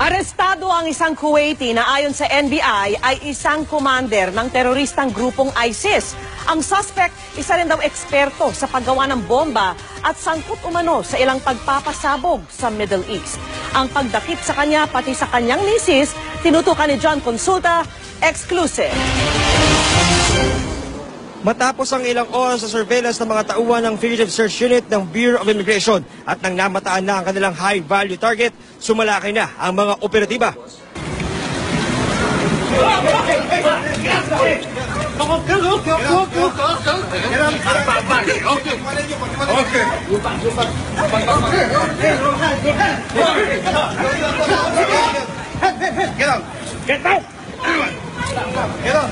Arestado ang isang Kuwaiti na ayon sa NBI ay isang commander ng teroristang grupong ISIS. Ang suspect, isa rin daw eksperto sa paggawa ng bomba at sangkot umano sa ilang pagpapasabog sa Middle East. Ang pagdakip sa kanya pati sa kanyang misis, tinutukan ni John Consulta, exclusive. Matapos ang ilang oras sa surveillance ng mga tauhan ng Fugitive Search Unit ng Bureau of Immigration at nang namataan na ang kanilang high-value target, sumalakay na ang mga operatiba. Get down! Get on.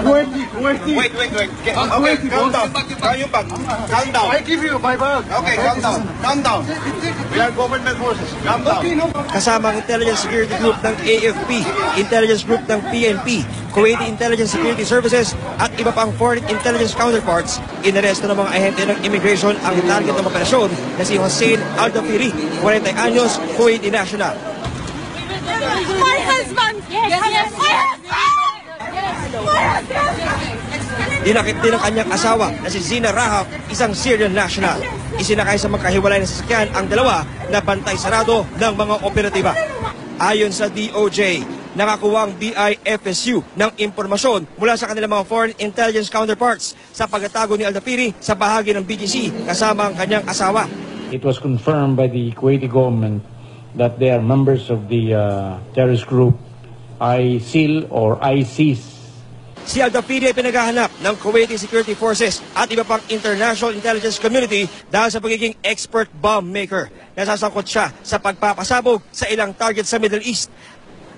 Wait. Okay, calm down. Calm down. I give you my bag. Okay, calm down. Calm down. We are government forces. Calm down. Kasama ang Intelligence Security Group ng AFP, Intelligence Group ng PNP, Kuwaiti Intelligence Security Services at iba pang foreign intelligence counterparts, inaresto ng mga ahente ng immigration ang target ng operasyon na si Hossein Al-Dafiri, 40 anyos, Kuwaiti national. My husband! Yes! Dinakip din ang kanyang asawa na si Zina Rahaf, isang Syrian national. Isinakay sa magkahiwalay na sasakyan ang dalawa na bantay sarado ng mga operatiba. Ayon sa DOJ, nakakuha ang BIFSU ng impormasyon mula sa kanilang mga foreign intelligence counterparts sa pagtatago ni Al-Dafiri sa bahagi ng BGC kasama ang kanyang asawa. It was confirmed by the Kuwaiti government that they are members of the terrorist group ISIL or ISIS. Si Al-Dafiri ay pinaghahanap ng Kuwaiti Security Forces at iba pang international intelligence community dahil sa pagiging expert bomb maker. Nasasangkot siya sa pagpapasabog sa ilang target sa Middle East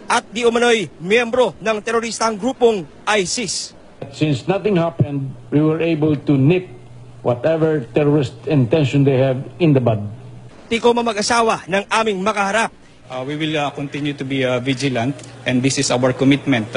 at di umano'y miyembro ng teroristang grupong ISIS. Since nothing happened, we were able to nip whatever terrorist intention they have in the bud. Tiko mag-asawa ng aming makaharap. We will continue to be vigilant, and this is our commitment